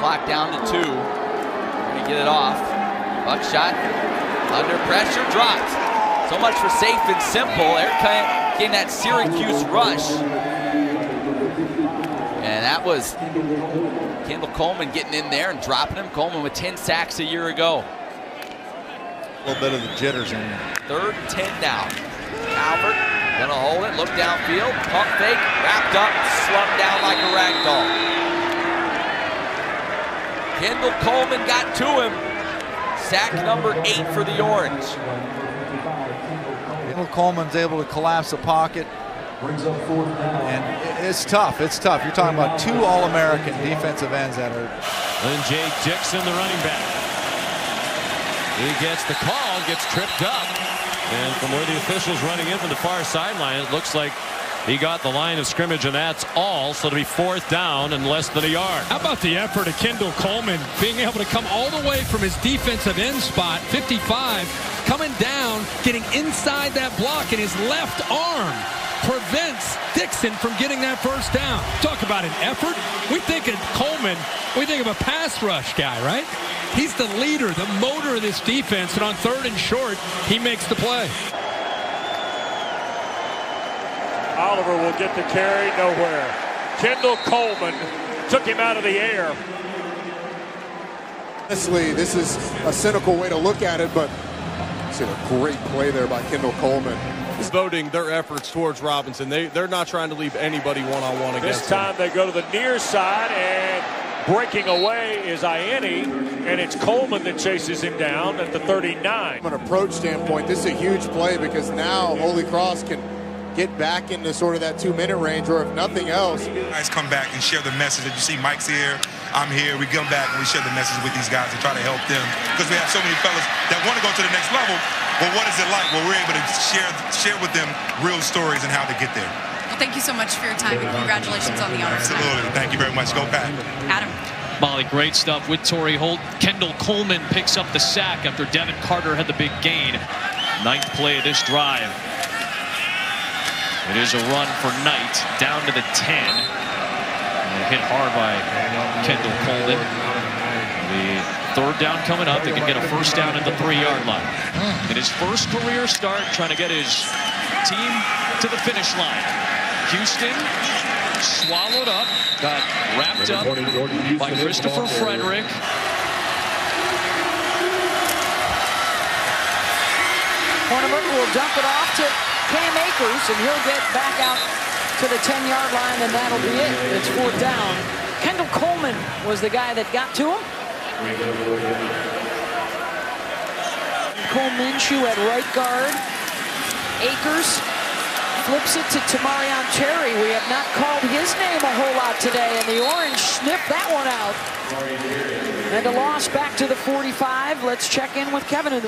clock down to 2. Going to get it off. Buckshot under pressure, dropped. So much for safe and simple. They're getting that Syracuse rush. And that was Kendall Coleman getting in there and dropping him. Coleman with 10 sacks a year ago. A little bit of the jitters in there. 3rd and 10 now. Albert gonna hold it, look downfield, pump fake, wrapped up, slumped down like a rag doll. Kendall Coleman got to him. Sack number 8 for the Orange. Kendall Coleman's able to collapse the pocket. And it's tough. It's tough. You're talking about 2 All-American defensive ends that are. And Jay Dixon, the running back. He gets the call, gets tripped up. And from where the official's running in from the far sideline, it looks like he got the line of scrimmage, and that's all. So it'll be 4th down and less than a yard. How about the effort of Kendall Coleman being able to come all the way from his defensive end spot, 55, coming down, getting inside that block, and his left arm prevents Dixon from getting that first down. Talk about an effort. We think of Coleman, we think of a pass rush guy, right? He's the leader, the motor of this defense, and on 3rd and short, he makes the play. Oliver will get the carry, nowhere. Kendall Coleman took him out of the air. Honestly, this is a cynical way to look at it, but it's a great play there by Kendall Coleman. Voting their efforts towards Robinson. They're not trying to leave anybody one-on-one against This time they go to the near side, and breaking away is Ianni, and it's Coleman that chases him down at the 39. From an approach standpoint, this is a huge play because now Holy Cross can get back into sort of that 2-minute range, or if nothing else. Guys come back and share the message that you see Mike's here, I'm here, we come back and we share the message with these guys and try to help them, because we have so many fellas that want to go to the next level. Well, what is it like? Well, we're able to share with them real stories and how to get there. Well, thank you so much for your time, and congratulations on the honor. Absolutely. Thank you very much. Go Pat. Adam. Molly, great stuff with Torrey Holt. Kendall Coleman picks up the sack after Devin Carter had the big gain. 9th play of this drive. It is a run for Knight down to the 10. And hit hard by Kendall Coleman. The 3rd down coming up. They can get a first down at the 3-yard line. In his first career start, trying to get his team to the finish line. Houston swallowed up, got wrapped up by Christopher Frederick. Horneman will dump it off to Cam Akers, and he'll get back out to the 10-yard line, and that'll be it. It's 4th down. Kendall Coleman was the guy that got to him. Cole Minshew at right guard. Akers flips it to Tamarion Terry. We have not called his name a whole lot today, and the Orange sniffed that one out. And a loss back to the 45. Let's check in with Kevin.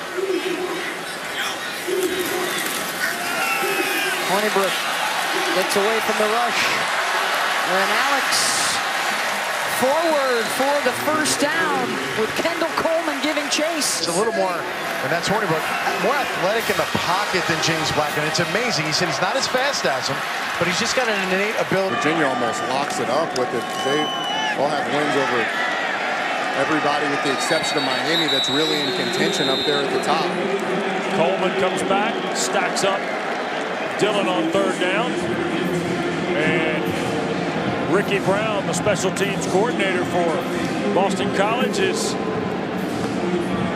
Honeybrook gets away from the rush. And Alex forward for the first down with Kendall Coleman giving chase. It's a little more, and that's Hornibrook, more athletic in the pocket than James Black, and it's amazing. He said he's not as fast as him, but he's just got an innate ability. Virginia almost locks it up with it. They all have wins over everybody with the exception of Miami that's really in contention up there at the top. Coleman comes back, stacks up. Dillon on 3rd down. And Ricky Brown, the special teams coordinator for Boston College, is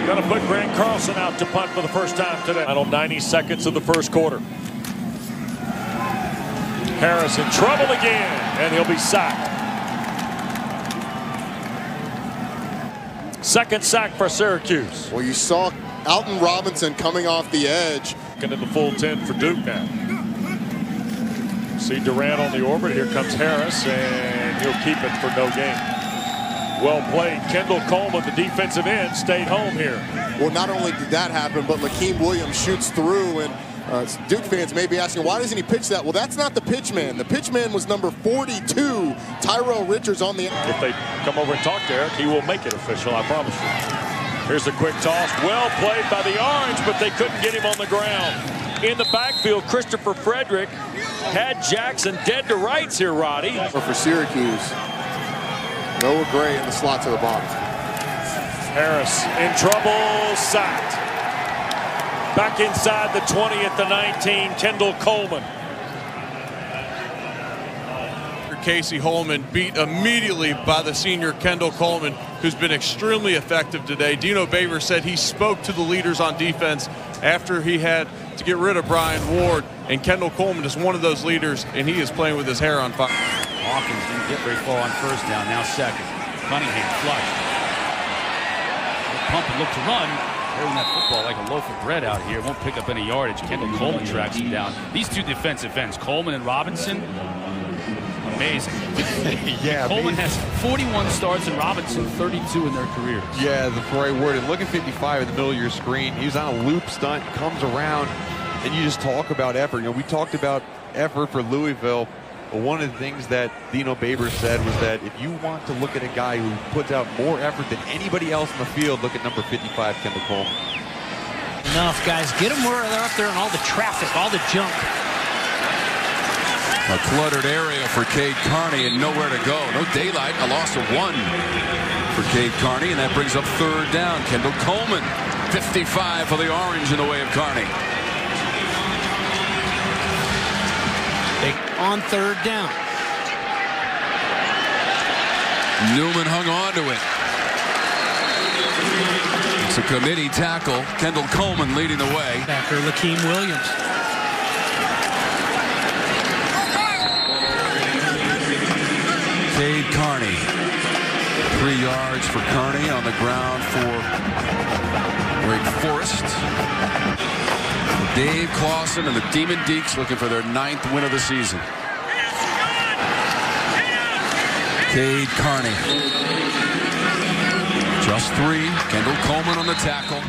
going to put Grant Carlson out to punt for the first time today. Final 90 seconds of the first quarter. Harris in trouble again, and he'll be sacked. 2nd sack for Syracuse. Well, you saw Alton Robinson coming off the edge. Into the full 10 for Duke now. See Durant on the orbit. Here comes Harris, and he'll keep it for no gain. Well played. Kendall Coleman, the defensive end, stayed home here. Well, not only did that happen, but Lakeem Williams shoots through, and Duke fans may be asking, why doesn't he pitch that? Well, that's not the pitch man. The pitch man was number 42, Tyrell Richards on the... If they come over and talk to Eric, he will make it official, I promise you. Here's a quick toss. Well played by the Orange, but they couldn't get him on the ground. In the backfield, Christopher Frederick had Jackson dead to rights here, Roddy. For Syracuse. Noah Gray in the slot to the bottom. Harris in trouble, sacked. Back inside the 20 at the 19, Kendall Coleman. Casey Holman beat immediately by the senior Kendall Coleman, who's been extremely effective today. Dino Baber said he spoke to the leaders on defense after he had to get rid of Brian Ward, and Kendall Coleman is one of those leaders, and he is playing with his hair on fire. Hawkins didn't get very far on first down, now second. Cunningham flush. Pump and look to run. Holding that football like a loaf of bread out here. Won't pick up any yardage. Kendall Coleman tracks him down. These two defensive ends, Coleman and Robinson, amazing. Yeah, Coleman has 41 starts and Robinson 32 in their careers. Yeah, that's the right word. And look at 55 in the middle of your screen. He was on a loop stunt, comes around, and you just talk about effort. You know, we talked about effort for Louisville. But one of the things that Dino Baber said was that if you want to look at a guy who puts out more effort than anybody else in the field, look at number 55, Kendall Coleman. Enough, guys. Get them where they're up there and all the traffic, all the junk. A cluttered area for Cade Carney and nowhere to go. No daylight, a loss of 1 for Cade Carney, and that brings up third down. Kendall Coleman, 55 for the Orange in the way of Carney. On third down. Newman hung on to it. It's a committee tackle. Kendall Coleman leading the way. Backer Lakeem Williams. Cade Carney. 3 yards for Carney on the ground for Wake Forest. Dave Clawson and the Demon Deeks looking for their 9th win of the season. Cade Carney. Just 3. Kendall Coleman on the tackle.